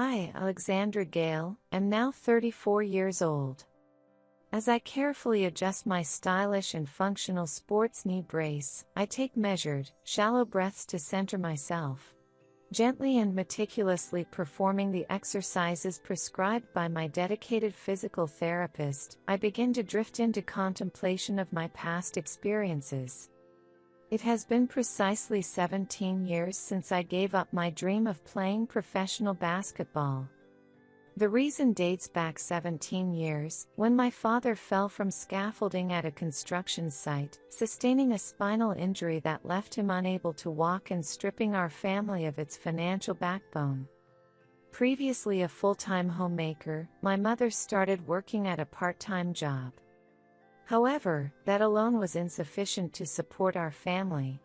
I, Alexandra Gale, am now 34 years old. As I carefully adjust my stylish and functional sports knee brace, I take measured, shallow breaths to center myself. Gently and meticulously performing the exercises prescribed by my dedicated physical therapist, I begin to drift into contemplation of my past experiences. It has been precisely 17 years since I gave up my dream of playing professional basketball. The reason dates back 17 years, when my father fell from scaffolding at a construction site, sustaining a spinal injury that left him unable to walk and stripping our family of its financial backbone. Previously a full-time homemaker, my mother started working at a part-time job. However, that alone was insufficient to support our family.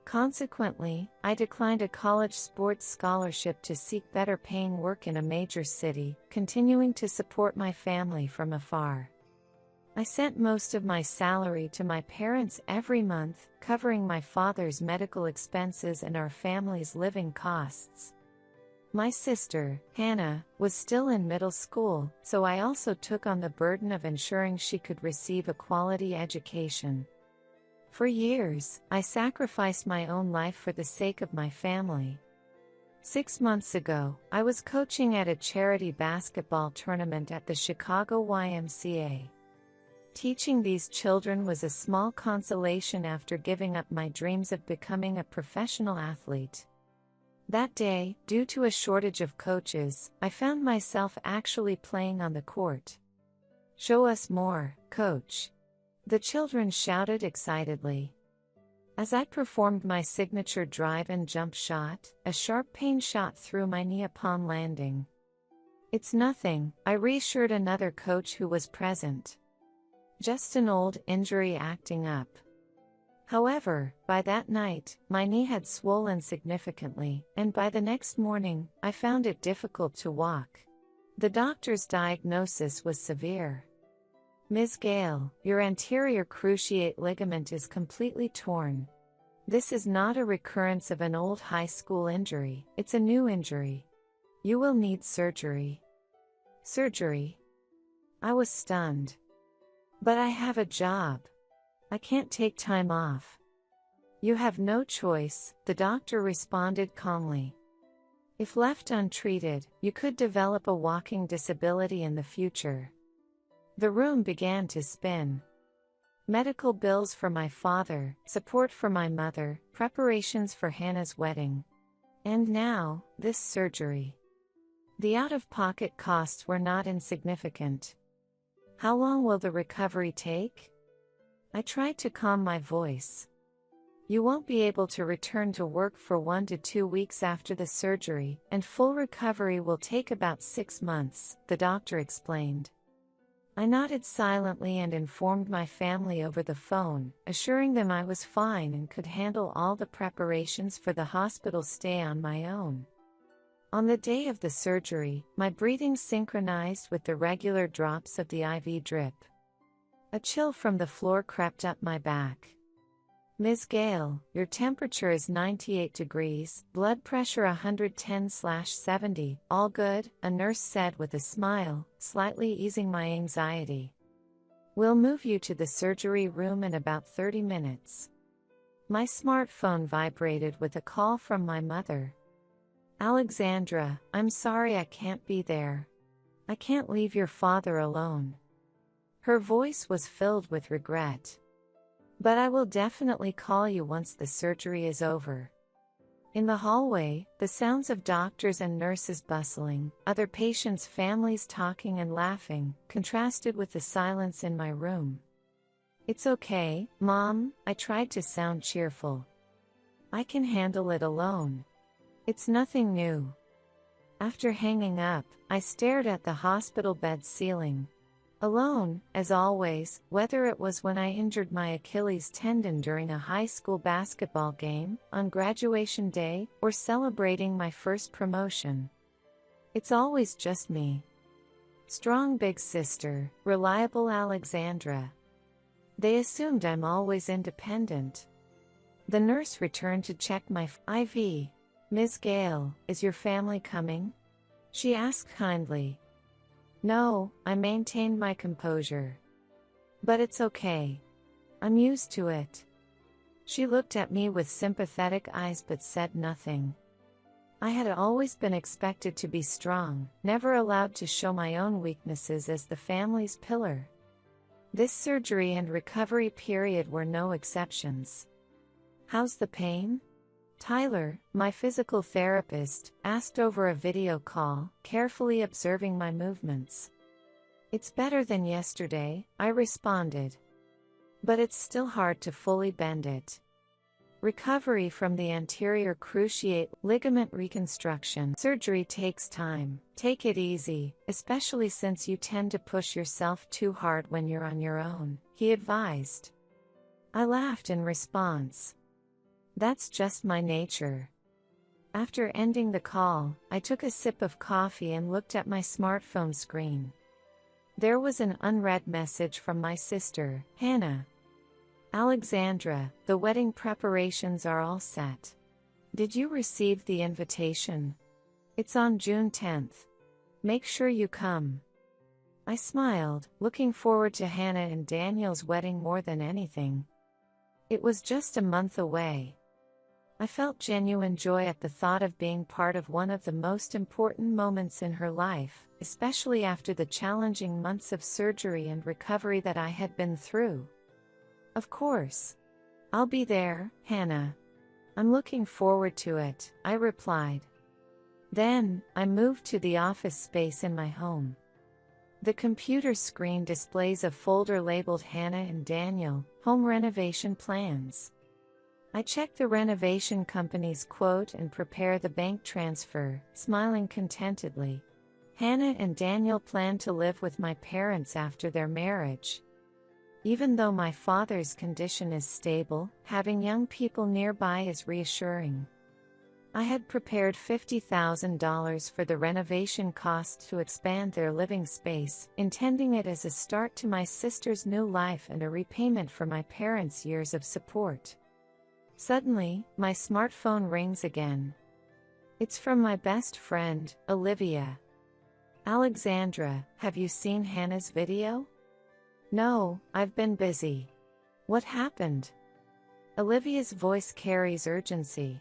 Consequently, I declined a college sports scholarship to seek better paying work in a major city, continuing to support my family from afar. I sent most of my salary to my parents every month, covering my father's medical expenses and our family's living costs. My sister, Hannah, was still in middle school, so I also took on the burden of ensuring she could receive a quality education. For years, I sacrificed my own life for the sake of my family. 6 months ago, I was coaching at a charity basketball tournament at the Chicago YMCA. Teaching these children was a small consolation after giving up my dreams of becoming a professional athlete. That day, due to a shortage of coaches, I found myself actually playing on the court. "Show us more, coach," the children shouted excitedly. As I performed my signature drive and jump shot, a sharp pain shot through my knee upon landing. "It's nothing," I reassured another coach who was present. "Just an old injury acting up." However, by that night, my knee had swollen significantly, and by the next morning, I found it difficult to walk. The doctor's diagnosis was severe. "Ms. Gale, your anterior cruciate ligament is completely torn. This is not a recurrence of an old high school injury, it's a new injury. You will need surgery." Surgery? I was stunned. "But I have a job. I can't take time off." "You have no choice," the doctor responded calmly. "If left untreated, you could develop a walking disability in the future." The room began to spin. Medical bills for my father, support for my mother, preparations for Hannah's wedding. And now, this surgery. The out-of-pocket costs were not insignificant. How long will the recovery take? I tried to calm my voice. "You won't be able to return to work for 1 to 2 weeks after the surgery, and full recovery will take about 6 months, the doctor explained. I nodded silently and informed my family over the phone, assuring them I was fine and could handle all the preparations for the hospital stay on my own. On the day of the surgery, my breathing synchronized with the regular drops of the IV drip. A chill from the floor crept up my back. "Ms. Gale, your temperature is 98 degrees, blood pressure 110/70, all good," a nurse said with a smile, slightly easing my anxiety. "We'll move you to the surgery room in about 30 minutes. My smartphone vibrated with a call from my mother. "Alexandra, I'm sorry I can't be there. I can't leave your father alone." Her voice was filled with regret. "But I will definitely call you once the surgery is over." In the hallway, the sounds of doctors and nurses bustling, other patients' families talking and laughing, contrasted with the silence in my room. "It's okay, Mom," I tried to sound cheerful. "I can handle it alone. It's nothing new." After hanging up, I stared at the hospital bed ceiling. Alone, as always, whether it was when I injured my Achilles tendon during a high school basketball game, on graduation day, or celebrating my first promotion. It's always just me. Strong big sister, reliable Alexandra. They assumed I'm always independent. The nurse returned to check my IV. "Ms. Gale, is your family coming?" she asked kindly. No, I maintained my composure. But it's okay. I'm used to it. She looked at me with sympathetic eyes but said nothing. I had always been expected to be strong, never allowed to show my own weaknesses as the family's pillar. This surgery and recovery period were no exceptions. How's the pain? Tyler, my physical therapist, asked over a video call, carefully observing my movements. It's better than yesterday, I responded. But it's still hard to fully bend it. Recovery from the anterior cruciate ligament reconstruction surgery takes time. Take it easy, especially since you tend to push yourself too hard when you're on your own, he advised. I laughed in response. That's just my nature. After ending the call, I took a sip of coffee and looked at my smartphone screen. There was an unread message from my sister, Hannah. Alexandra, the wedding preparations are all set. Did you receive the invitation? It's on June 10th. Make sure you come. I smiled, looking forward to Hannah and Daniel's wedding more than anything. It was just a month away. I felt genuine joy at the thought of being part of one of the most important moments in her life, especially after the challenging months of surgery and recovery that I had been through. Of course. I'll be there, Hannah. I'm looking forward to it, I replied. Then, I moved to the office space in my home. The computer screen displays a folder labeled Hannah and Daniel, Home Renovation Plans. I check the renovation company's quote and prepare the bank transfer, smiling contentedly. Hannah and Daniel plan to live with my parents after their marriage. Even though my father's condition is stable, having young people nearby is reassuring. I had prepared $50,000 for the renovation costs to expand their living space, intending it as a start to my sister's new life and a repayment for my parents' years of support. Suddenly, my smartphone rings again. It's from my best friend, Olivia. Alexandra, have you seen Hannah's video? No, I've been busy. What happened? Olivia's voice carries urgency.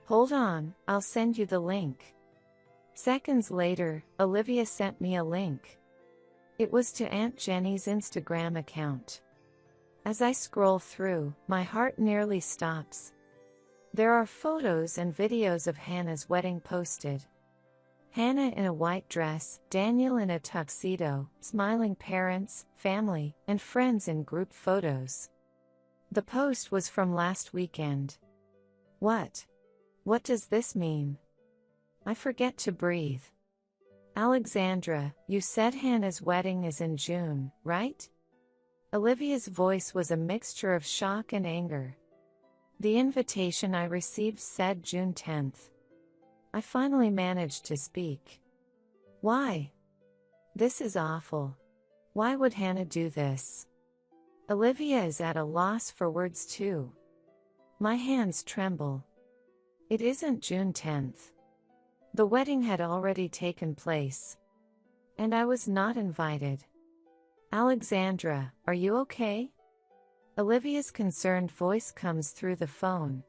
Hold on, I'll send you the link. Seconds later, Olivia sent me a link. It was to Aunt Jenny's Instagram account. As I scroll through, my heart nearly stops. There are photos and videos of Hannah's wedding posted. Hannah in a white dress, Daniel in a tuxedo, smiling parents, family, and friends in group photos. The post was from last weekend. What? What does this mean? I forget to breathe. Alexandra, you said Hannah's wedding is in June, right? Olivia's voice was a mixture of shock and anger. The invitation I received said June 10th. I finally managed to speak. Why? This is awful. Why would Hannah do this? Olivia is at a loss for words too. My hands tremble. It isn't June 10th. The wedding had already taken place. And I was not invited. Alexandra, are you okay? Olivia's concerned voice comes through the phone.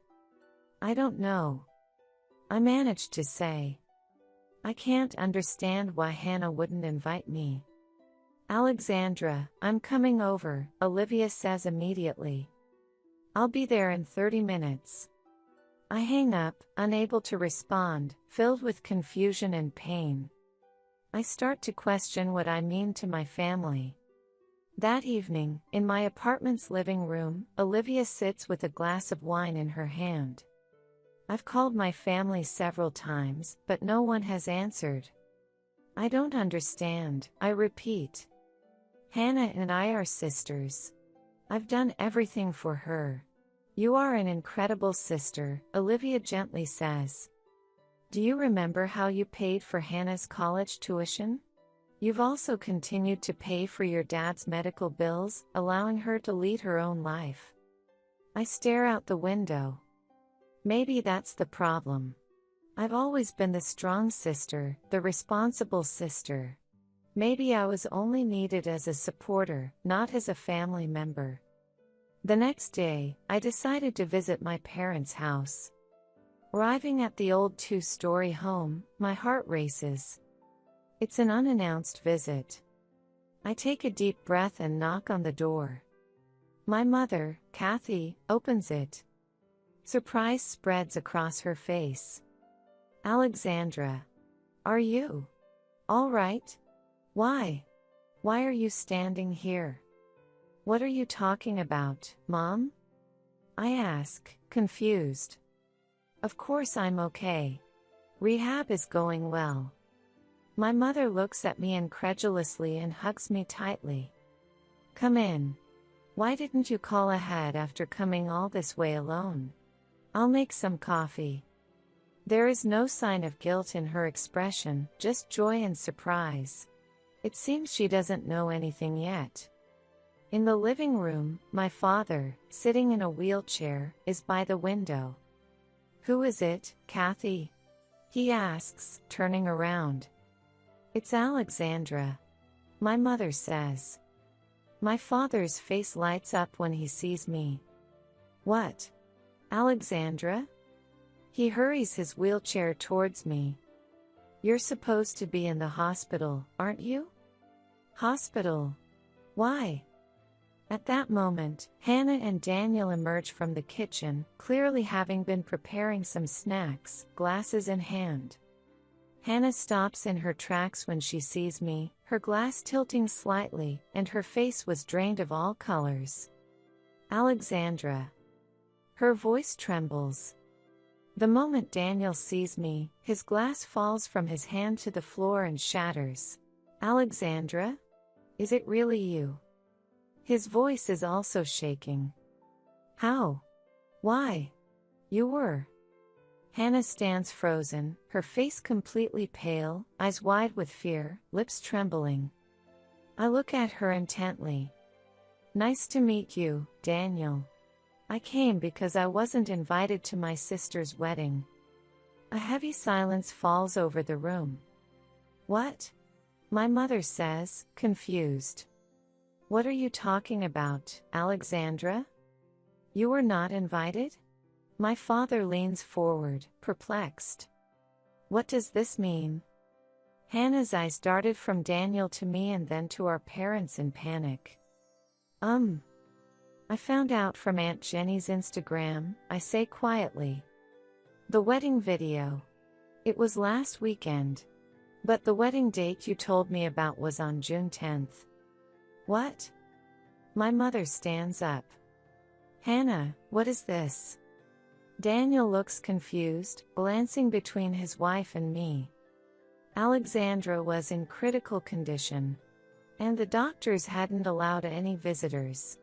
I don't know. I managed to say. I can't understand why Hannah wouldn't invite me. Alexandra, I'm coming over, Olivia says immediately. I'll be there in 30 minutes. I hang up, unable to respond, filled with confusion and pain. I start to question what I mean to my family. That evening, in my apartment's living room, Olivia sits with a glass of wine in her hand. I've called my family several times, but no one has answered. I don't understand, I repeat. Hannah and I are sisters. I've done everything for her. You are an incredible sister, Olivia gently says. Do you remember how you paid for Hannah's college tuition? You've also continued to pay for your dad's medical bills, allowing her to lead her own life. I stare out the window. Maybe that's the problem. I've always been the strong sister, the responsible sister. Maybe I was only needed as a supporter, not as a family member. The next day, I decided to visit my parents' house. Arriving at the old two-story home, my heart races. It's an unannounced visit. I take a deep breath and knock on the door. My mother, Kathy, opens it. Surprise spreads across her face. Alexandra. Are you all right? Why? Why are you standing here? What are you talking about, Mom? I ask, confused. Of course I'm okay. Rehab is going well. My mother looks at me incredulously and hugs me tightly. Come in. Why didn't you call ahead after coming all this way alone? I'll make some coffee. There is no sign of guilt in her expression, just joy and surprise. It seems she doesn't know anything yet. In the living room, my father, sitting in a wheelchair, is by the window. Who is it, Kathy? He asks, turning around. It's Alexandra. My mother says. My father's face lights up when he sees me. What? Alexandra? He hurries his wheelchair towards me. You're supposed to be in the hospital, aren't you? Hospital? Why? At that moment, Hannah and Daniel emerge from the kitchen, clearly having been preparing some snacks, glasses in hand. Hannah stops in her tracks when she sees me, her glass tilting slightly, and her face was drained of all colors. Alexandra. Her voice trembles. The moment Daniel sees me, his glass falls from his hand to the floor and shatters. Alexandra? Is it really you? His voice is also shaking. How? Why? You were. Hannah stands frozen, her face completely pale, eyes wide with fear, lips trembling. I look at her intently. Nice to meet you, Daniel. I came because I wasn't invited to my sister's wedding. A heavy silence falls over the room. What? My mother says, confused. What are you talking about, Alexandra? You were not invited? My father leans forward, perplexed. What does this mean? Hannah's eyes darted from Daniel to me and then to our parents in panic. I found out from Aunt Jenny's Instagram, I say quietly. The wedding video. It was last weekend. But the wedding date you told me about was on June 10th. What? My mother stands up. Hannah, what is this? Daniel looks confused, glancing between his wife and me. Alexandra was in critical condition. And the doctors hadn't allowed any visitors.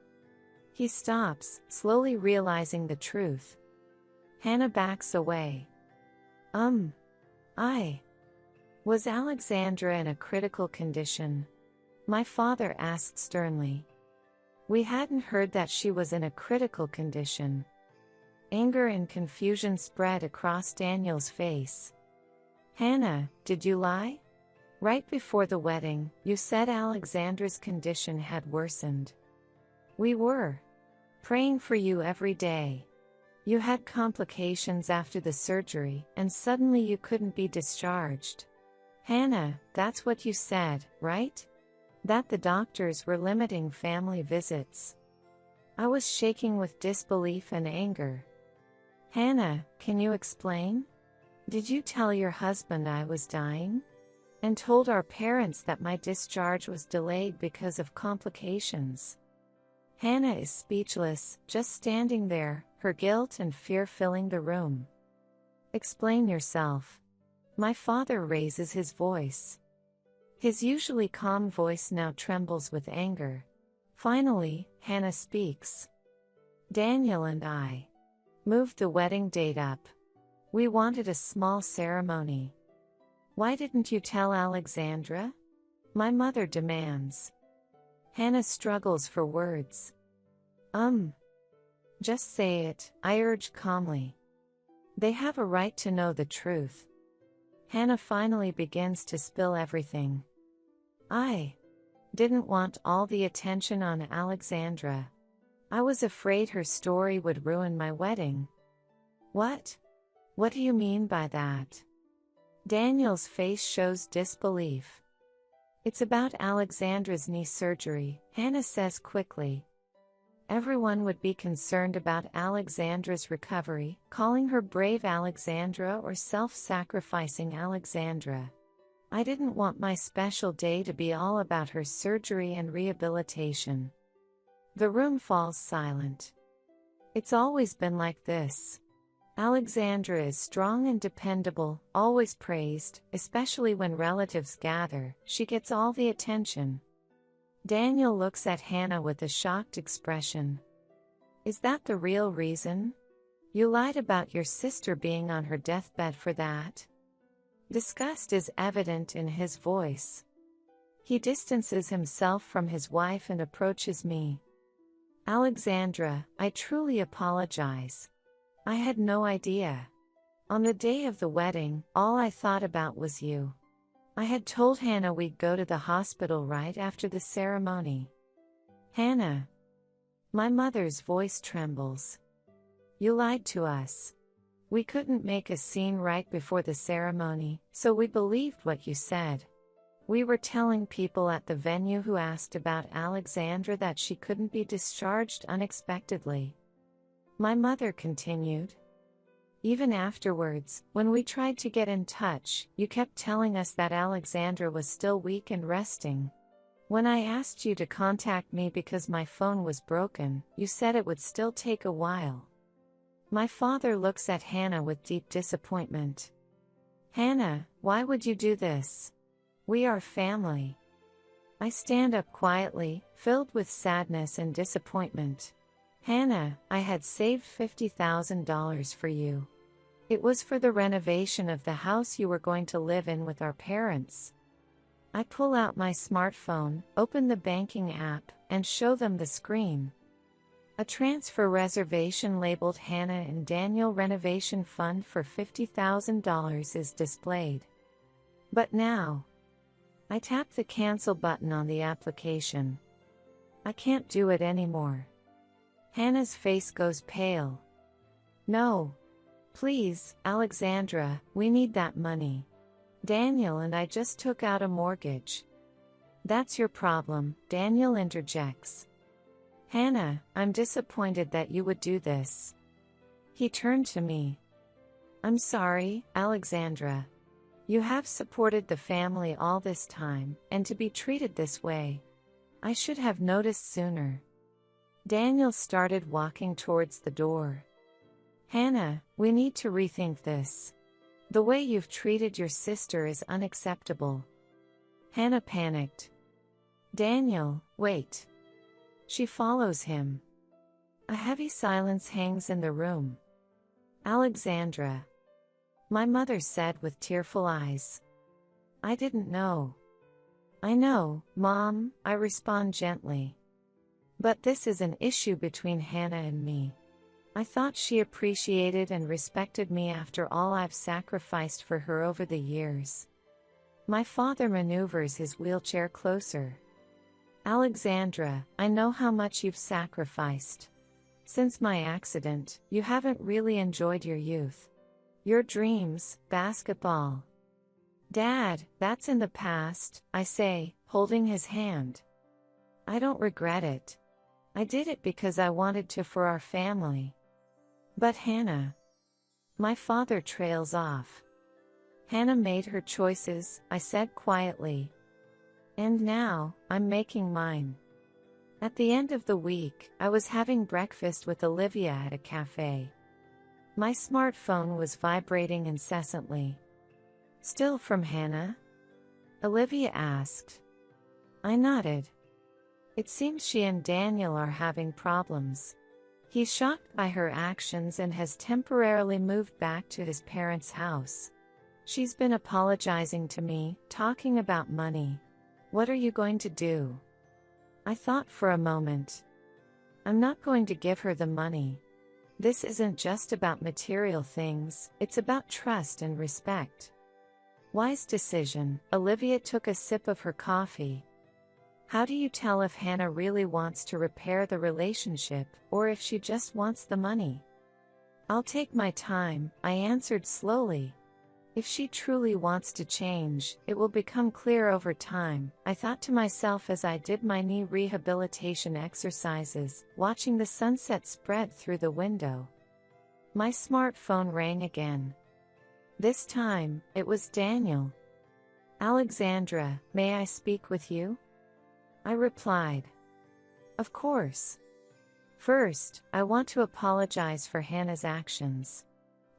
He stops, slowly realizing the truth. Hannah backs away. Was Alexandra in a critical condition? My father asked sternly. We hadn't heard that she was in a critical condition. Anger and confusion spread across Daniel's face. Hannah, did you lie? Right before the wedding, you said Alexandra's condition had worsened. We were praying for you every day. You had complications after the surgery, and suddenly you couldn't be discharged. Hannah, that's what you said, right? That the doctors were limiting family visits. I was shaking with disbelief and anger. Hannah, can you explain? Did you tell your husband I was dying? And told our parents that my discharge was delayed because of complications? Hannah is speechless, just standing there, her guilt and fear filling the room. Explain yourself. My father raises his voice. His usually calm voice now trembles with anger. Finally, Hannah speaks. Daniel and I moved the wedding date up. We wanted a small ceremony. Why didn't you tell Alexandra? My mother demands. Hannah struggles for words. Just say it, I urge calmly. They have a right to know the truth. Hannah finally begins to spill everything. I didn't want all the attention on Alexandra. I was afraid her story would ruin my wedding. What? What do you mean by that? Daniel's face shows disbelief. It's about Alexandra's knee surgery, Hannah says quickly. Everyone would be concerned about Alexandra's recovery, calling her brave Alexandra or self-sacrificing Alexandra. I didn't want my special day to be all about her surgery and rehabilitation. The room falls silent. It's always been like this. Alexandra is strong and dependable, always praised, especially when relatives gather. She gets all the attention. Daniel looks at Hannah with a shocked expression. Is that the real reason? You lied about your sister being on her deathbed for that? Disgust is evident in his voice. He distances himself from his wife and approaches me. Alexandra, I truly apologize. I had no idea. On the day of the wedding, all I thought about was you. I had told Hannah we'd go to the hospital right after the ceremony. Hannah. My mother's voice trembles. You lied to us. We couldn't make a scene right before the ceremony, so we believed what you said. We were telling people at the venue who asked about Alexandra that she couldn't be discharged unexpectedly. My mother continued. Even afterwards, when we tried to get in touch, you kept telling us that Alexandra was still weak and resting. When I asked you to contact me because my phone was broken, you said it would still take a while. My father looks at Hannah with deep disappointment. Hannah, why would you do this? We are family. I stand up quietly, filled with sadness and disappointment. Hannah, I had saved $50,000 for you. It was for the renovation of the house you were going to live in with our parents. I pull out my smartphone, open the banking app, and show them the screen. A transfer reservation labeled Hannah and Daniel Renovation Fund for $50,000 is displayed. But now, I tap the cancel button on the application. I can't do it anymore. Hannah's face goes pale. No. Please, Alexandra, we need that money. Daniel and I just took out a mortgage. That's your problem, Daniel interjects. Hannah, I'm disappointed that you would do this. He turned to me. I'm sorry, Alexandra. You have supported the family all this time, and to be treated this way. I should have noticed sooner. Daniel started walking towards the door. Hannah, we need to rethink this. The way you've treated your sister is unacceptable. Hannah panicked. Daniel, wait. She follows him. A heavy silence hangs in the room. Alexandra. My mother said with tearful eyes. I didn't know. I know, Mom, I respond gently. But this is an issue between Hannah and me. I thought she appreciated and respected me after all I've sacrificed for her over the years. My father maneuvers his wheelchair closer. Alexandra, I know how much you've sacrificed. Since my accident, you haven't really enjoyed your youth. Your dreams, basketball. Dad, that's in the past, I say, holding his hand. I don't regret it. I did it because I wanted to for our family. But Hannah. My father trails off. Hannah made her choices, I said quietly. And now, I'm making mine. At the end of the week, I was having breakfast with Olivia at a cafe. My smartphone was vibrating incessantly. Still from Hannah? Olivia asked. I nodded. It seems she and Daniel are having problems. He's shocked by her actions and has temporarily moved back to his parents' house. She's been apologizing to me, talking about money. What are you going to do? I thought for a moment. I'm not going to give her the money. This isn't just about material things, it's about trust and respect. Wise decision. Olivia took a sip of her coffee. How do you tell if Hannah really wants to repair the relationship, or if she just wants the money? I'll take my time, I answered slowly. If she truly wants to change, it will become clear over time, I thought to myself as I did my knee rehabilitation exercises, watching the sunset spread through the window. My smartphone rang again. This time, it was Daniel. Alexandra, may I speak with you? I replied. Of course. First, I want to apologize for Hannah's actions.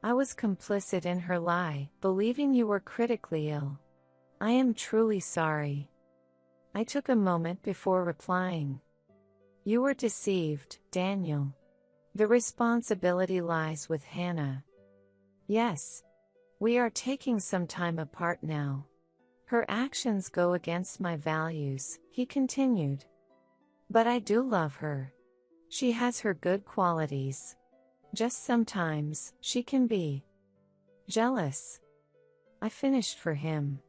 I was complicit in her lie, believing you were critically ill. I am truly sorry. I took a moment before replying. You were deceived, Daniel. The responsibility lies with Hannah. Yes. We are taking some time apart now. Her actions go against my values, he continued. But I do love her. She has her good qualities. Just sometimes, she can be jealous. I finished for him.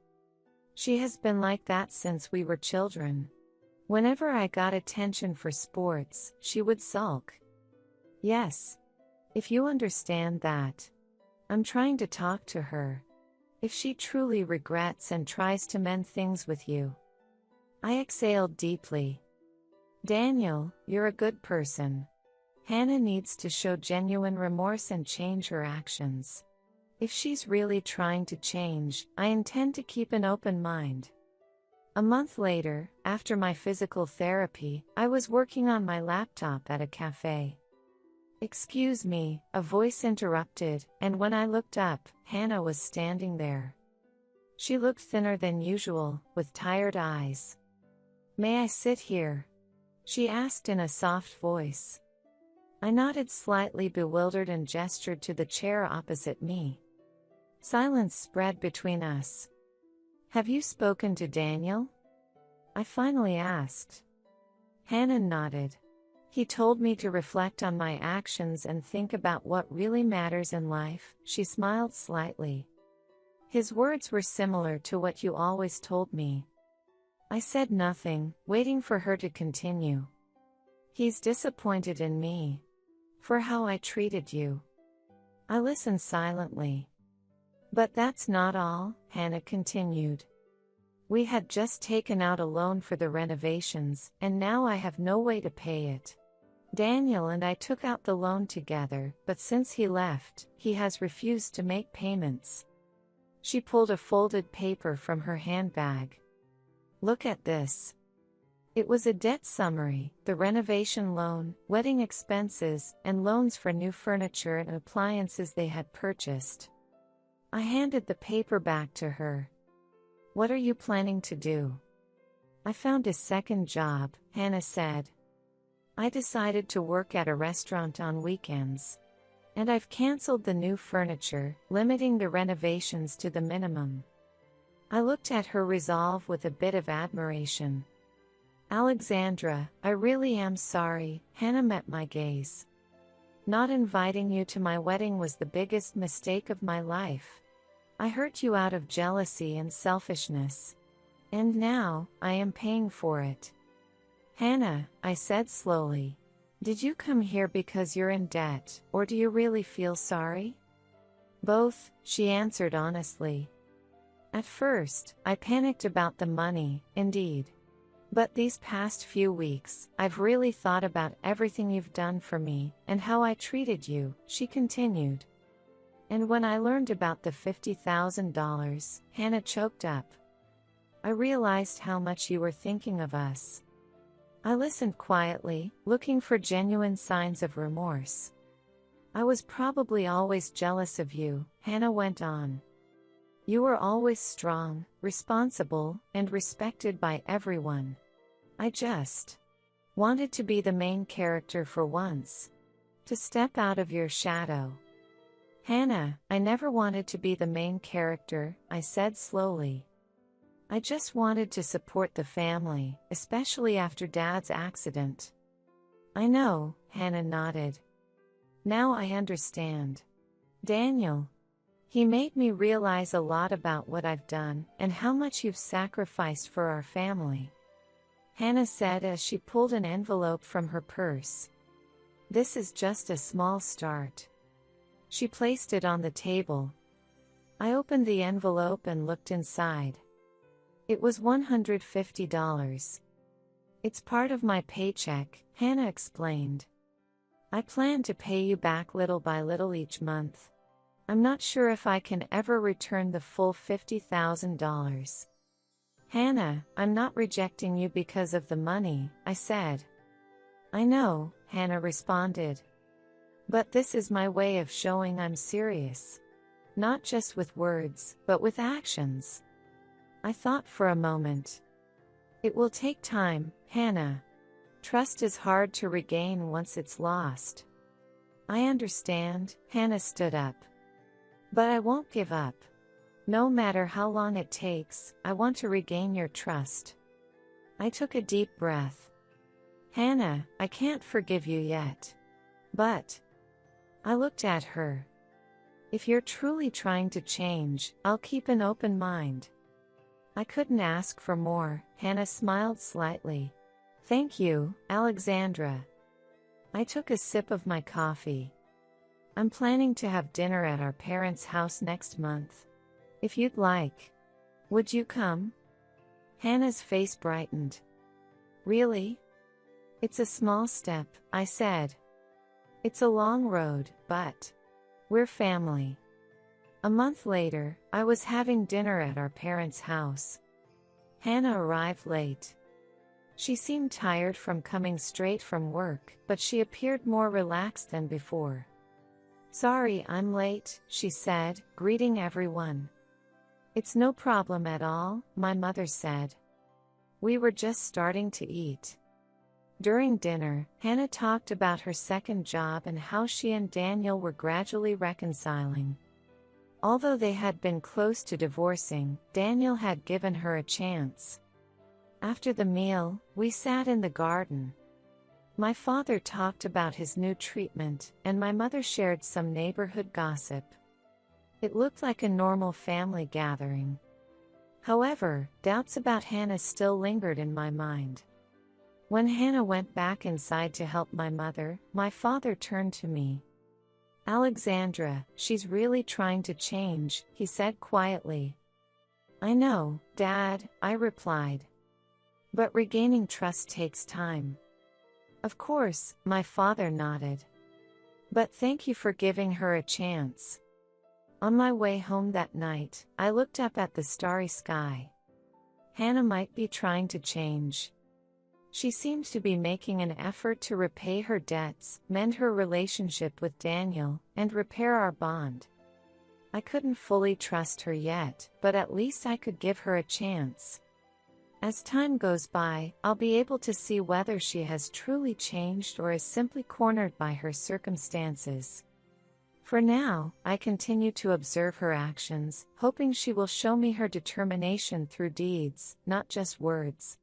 She has been like that since we were children. Whenever I got attention for sports, she would sulk. Yes. If you understand that. I'm trying to talk to her. If she truly regrets and tries to mend things with you. I exhaled deeply. Daniel, you're a good person. Hannah needs to show genuine remorse and change her actions. If she's really trying to change, I intend to keep an open mind. A month later, after my physical therapy, I was working on my laptop at a cafe. Excuse me, a voice interrupted, and when I looked up, Hannah was standing there. She looked thinner than usual, with tired eyes. May I sit here? She asked in a soft voice. I nodded slightly bewildered and gestured to the chair opposite me. Silence spread between us. Have you spoken to Daniel? I finally asked. Hannah nodded. He told me to reflect on my actions and think about what really matters in life. She smiled slightly. His words were similar to what you always told me. I said nothing, waiting for her to continue. He's disappointed in me. For how I treated you. I listened silently. But that's not all, Hannah continued. We had just taken out a loan for the renovations, and now I have no way to pay it. Daniel and I took out the loan together, but since he left, he has refused to make payments. She pulled a folded paper from her handbag. Look at this. It was a debt summary, the renovation loan, wedding expenses, and loans for new furniture and appliances they had purchased. I handed the paper back to her. What are you planning to do? I found a second job, Hannah said. I decided to work at a restaurant on weekends. And I've canceled the new furniture, limiting the renovations to the minimum. I looked at her resolve with a bit of admiration. Alexandra, I really am sorry, Hannah met my gaze. Not inviting you to my wedding was the biggest mistake of my life. I hurt you out of jealousy and selfishness. And now, I am paying for it. Hannah, I said slowly. Did you come here because you're in debt, or do you really feel sorry? Both, she answered honestly. At first, I panicked about the money, indeed. But these past few weeks, I've really thought about everything you've done for me, and how I treated you, she continued. And when I learned about the $50,000, Hannah choked up. I realized how much you were thinking of us. I listened quietly, looking for genuine signs of remorse. I was probably always jealous of you, Hannah went on. You were always strong, responsible, and respected by everyone. I just wanted to be the main character for once. To step out of your shadow. Hannah, I never wanted to be the main character, I said slowly. I just wanted to support the family, especially after Dad's accident. I know, Hannah nodded. Now I understand. Daniel. He made me realize a lot about what I've done and how much you've sacrificed for our family. Hannah said as she pulled an envelope from her purse. This is just a small start. She placed it on the table. I opened the envelope and looked inside. It was $150. It's part of my paycheck, Hannah explained. I plan to pay you back little by little each month. I'm not sure if I can ever return the full $50,000. Hannah, I'm not rejecting you because of the money, I said. I know, Hannah responded. But this is my way of showing I'm serious. Not just with words, but with actions. I thought for a moment. It will take time, Hannah. Trust is hard to regain once it's lost. I understand, Hannah stood up. But I won't give up. No matter how long it takes, I want to regain your trust. I took a deep breath. Hannah, I can't forgive you yet. But I looked at her. If you're truly trying to change, I'll keep an open mind. I couldn't ask for more, Hannah smiled slightly. Thank you, Alexandra. I took a sip of my coffee. I'm planning to have dinner at our parents' house next month. If you'd like. Would you come? Hannah's face brightened. Really? It's a small step, I said. It's a long road, but we're family. A month later, I was having dinner at our parents' house. Hannah arrived late. She seemed tired from coming straight from work, but she appeared more relaxed than before. Sorry I'm late, she said, greeting everyone. It's no problem at all, my mother said. We were just starting to eat. During dinner, Hannah talked about her second job and how she and Daniel were gradually reconciling. Although they had been close to divorcing, Daniel had given her a chance. After the meal, we sat in the garden. My father talked about his new treatment, and my mother shared some neighborhood gossip. It looked like a normal family gathering. However, doubts about Hannah still lingered in my mind. When Hannah went back inside to help my mother, my father turned to me. Alexandra, she's really trying to change, he said quietly. I know, Dad, I replied. But regaining trust takes time. Of course, my father nodded. But thank you for giving her a chance. On my way home that night, I looked up at the starry sky. Hannah might be trying to change. She seemed to be making an effort to repay her debts, mend her relationship with Daniel, and repair our bond. I couldn't fully trust her yet, but at least I could give her a chance. As time goes by, I'll be able to see whether she has truly changed or is simply cornered by her circumstances. For now, I continue to observe her actions, hoping she will show me her determination through deeds, not just words.